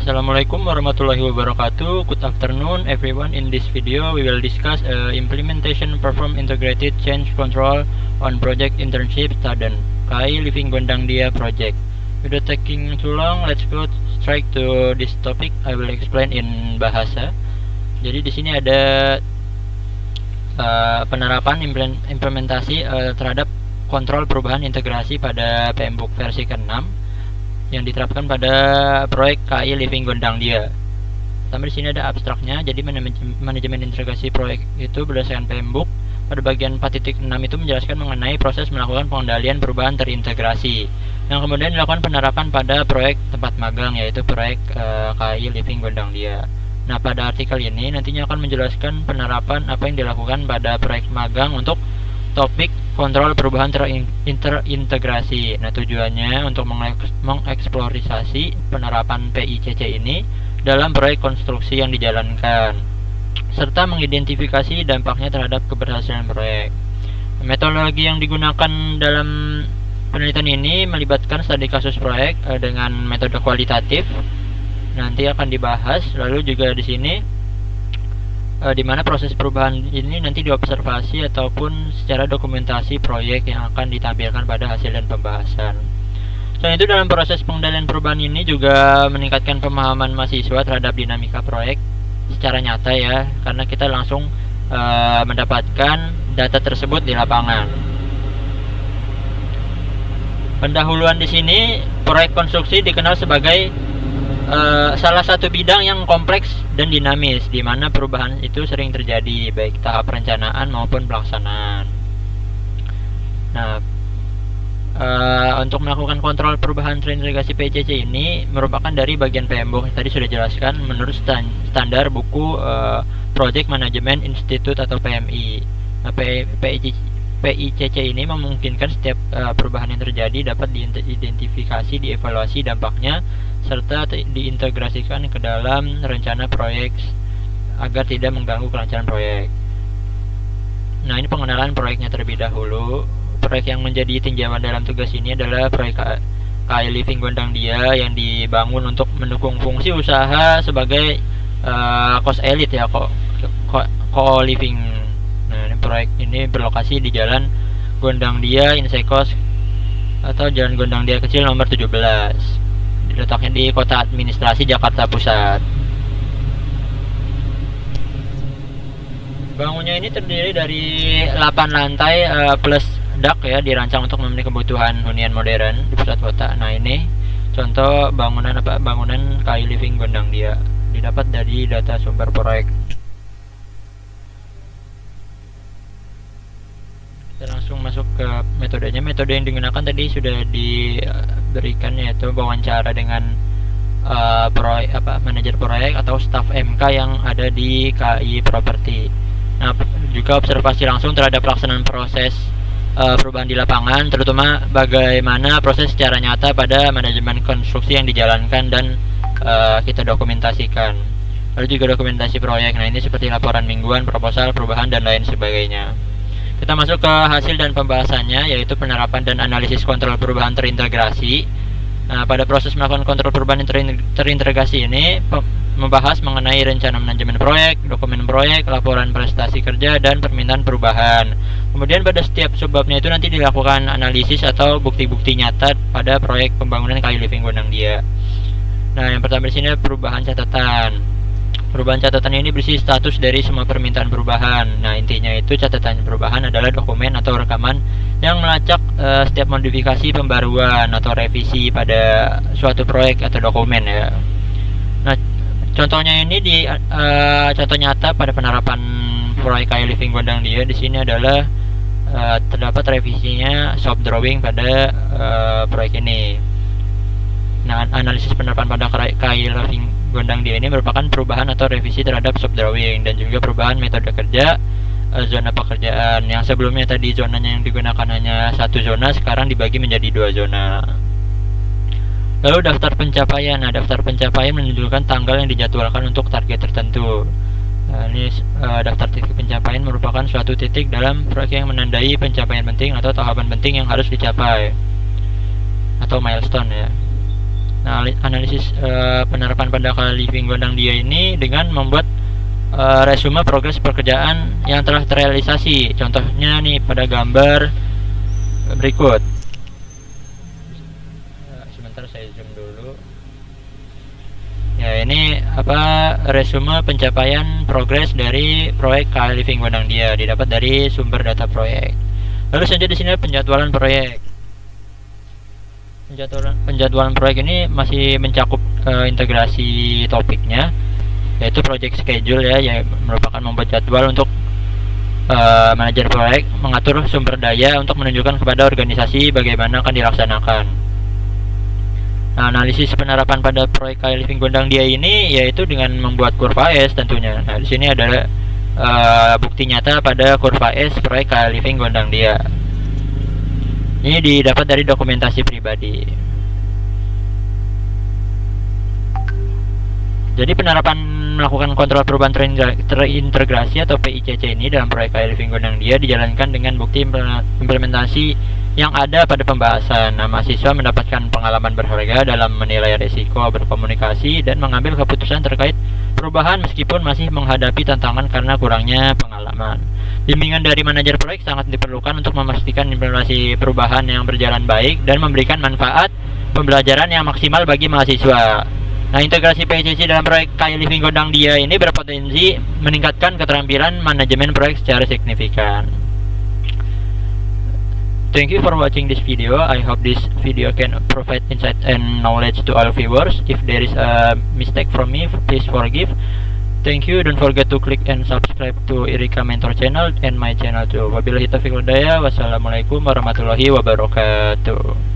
Assalamualaikum warahmatullahi wabarakatuh. Good afternoon everyone. In this video we will discuss implementation perform integrated change control on project internship student KAI Living Gondang Dia project. Without taking too long, let's go straight to this topic. I will explain in bahasa. Jadi di sini ada penerapan implementasi terhadap kontrol perubahan integrasi pada PMBOK versi ke-6 yang diterapkan pada proyek KAI Living Gondang Dia. Pertama di sini ada abstraknya. Jadi manajemen integrasi proyek itu berdasarkan PMBOK pada bagian 4.6 itu menjelaskan mengenai proses melakukan pengendalian perubahan terintegrasi yang kemudian dilakukan penerapan pada proyek tempat magang, yaitu proyek KAI Living Gondang Dia. Nah, pada artikel ini nantinya akan menjelaskan penerapan apa yang dilakukan pada proyek magang untuk topik kontrol perubahan terintegrasi. Nah, tujuannya untuk mengeksplorasi penerapan PICC ini dalam proyek konstruksi yang dijalankan, serta mengidentifikasi dampaknya terhadap keberhasilan proyek. Metodologi yang digunakan dalam penelitian ini melibatkan studi kasus proyek dengan metode kualitatif. Nanti akan dibahas. Lalu juga di sini di mana proses perubahan ini nanti diobservasi ataupun secara dokumentasi proyek yang akan ditampilkan pada hasil dan pembahasan. Selain itu, dalam proses pengendalian perubahan ini juga meningkatkan pemahaman mahasiswa terhadap dinamika proyek secara nyata ya, karena kita langsung mendapatkan data tersebut di lapangan. Pendahuluan di sini, proyek konstruksi dikenal sebagai salah satu bidang yang kompleks dan dinamis, di mana perubahan itu sering terjadi baik tahap perencanaan maupun pelaksanaan. Nah, untuk melakukan kontrol perubahan terintegrasi PICC ini merupakan dari bagian PMBOK yang tadi sudah jelaskan menurut standar buku Project Management Institute atau PMI. Nah, PICC ini memungkinkan setiap perubahan yang terjadi dapat diidentifikasi, dievaluasi dampaknya, serta diintegrasikan ke dalam rencana proyek agar tidak mengganggu kelancaran proyek. Nah, ini pengenalan proyeknya terlebih dahulu. Proyek yang menjadi tinjauan dalam tugas ini adalah proyek KAI Living Gondang Dia yang dibangun untuk mendukung fungsi usaha sebagai kos elit ya, co-living. Nah, ini proyek ini berlokasi di Jalan Gondang Dia Insekos atau Jalan Gondang Dia Kecil nomor 17. Letaknya di Kota Administrasi Jakarta Pusat. Bangunnya ini terdiri dari 8 lantai plus dak ya, dirancang untuk memenuhi kebutuhan hunian modern di pusat kota. Nah, ini contoh bangunan KAI Living Gondang Dia, didapat dari data sumber proyek. Kita langsung masuk ke metodenya. Metode yang digunakan tadi sudah diberikan, yaitu wawancara dengan manajer proyek atau staf MK yang ada di KAI Property. Nah, juga observasi langsung terhadap pelaksanaan proses perubahan di lapangan, terutama bagaimana proses secara nyata pada manajemen konstruksi yang dijalankan dan kita dokumentasikan. Lalu juga dokumentasi proyek. Nah, ini seperti laporan mingguan, proposal, perubahan, dan lain sebagainya. Kita masuk ke hasil dan pembahasannya, yaitu penerapan dan analisis kontrol perubahan terintegrasi. Nah, pada proses melakukan kontrol perubahan terintegrasi ini membahas mengenai rencana manajemen proyek, dokumen proyek, laporan prestasi kerja, dan permintaan perubahan. Kemudian pada setiap subbabnya itu nanti dilakukan analisis atau bukti-bukti nyata pada proyek pembangunan KAI Living Gondang Dia. Nah, yang pertama di sini perubahan catatan. Perubahan catatan ini berisi status dari semua permintaan perubahan. Nah, intinya itu catatan perubahan adalah dokumen atau rekaman yang melacak setiap modifikasi, pembaruan, atau revisi pada suatu proyek atau dokumen ya. Nah, contohnya ini di contoh nyata pada penerapan proyek KAI Living Gondang Dia di sini adalah terdapat revisinya shop drawing pada proyek ini. Nah, analisis penerapan pada KAI Living Gondang Dia ini merupakan perubahan atau revisi terhadap shop drawing dan juga perubahan metode kerja zona pekerjaan. Yang sebelumnya tadi zonanya yang digunakan hanya satu zona, sekarang dibagi menjadi 2 zona. Lalu daftar pencapaian. Nah, daftar pencapaian menunjukkan tanggal yang dijadwalkan untuk target tertentu. Nah, ini daftar titik pencapaian merupakan suatu titik dalam proyek yang menandai pencapaian penting atau tahapan penting yang harus dicapai atau milestone ya. Nah, analisis penerapan pada KAI Living Gondang Dia ini dengan membuat resume progres pekerjaan yang telah terrealisasi. Contohnya nih pada gambar berikut. Sebentar saya zoom dulu. Ya, ini resume pencapaian progres dari proyek KAI Living Gondang Dia didapat dari sumber data proyek. Lalu saja di sini penjadwalan proyek. Penjadwalan proyek ini masih mencakup integrasi topiknya, yaitu project schedule ya, yang merupakan membuat jadwal untuk manajer proyek mengatur sumber daya untuk menunjukkan kepada organisasi bagaimana akan dilaksanakan. Nah, analisis penerapan pada proyek KAI Living Gondang Dia ini yaitu dengan membuat kurva S tentunya. Nah, di sini adalah bukti nyata pada kurva S proyek KAI Living Gondang Dia. Ini didapat dari dokumentasi pribadi. Jadi penerapan melakukan kontrol perubahan terintegrasi atau PICC ini dalam proyek KAI Living Gondang Dia dijalankan dengan bukti implementasi yang ada pada pembahasan. Nah, mahasiswa mendapatkan pengalaman berharga dalam menilai risiko, berkomunikasi, dan mengambil keputusan terkait perubahan meskipun masih menghadapi tantangan karena kurangnya pengalaman. Bimbingan dari manajer proyek sangat diperlukan untuk memastikan implementasi perubahan yang berjalan baik dan memberikan manfaat pembelajaran yang maksimal bagi mahasiswa. Nah, integrasi PICC dalam proyek KAI Living Gondang Dia ini berpotensi meningkatkan keterampilan manajemen proyek secara signifikan. Thank you for watching this video. I hope this video can provide insight and knowledge to all viewers. If there is a mistake from me, please forgive. Thank you. Don't forget to click and subscribe to Irika Mentor channel and my channel too. Wabillahi taufiq wal hidayah. Wassalamualaikum warahmatullahi wabarakatuh.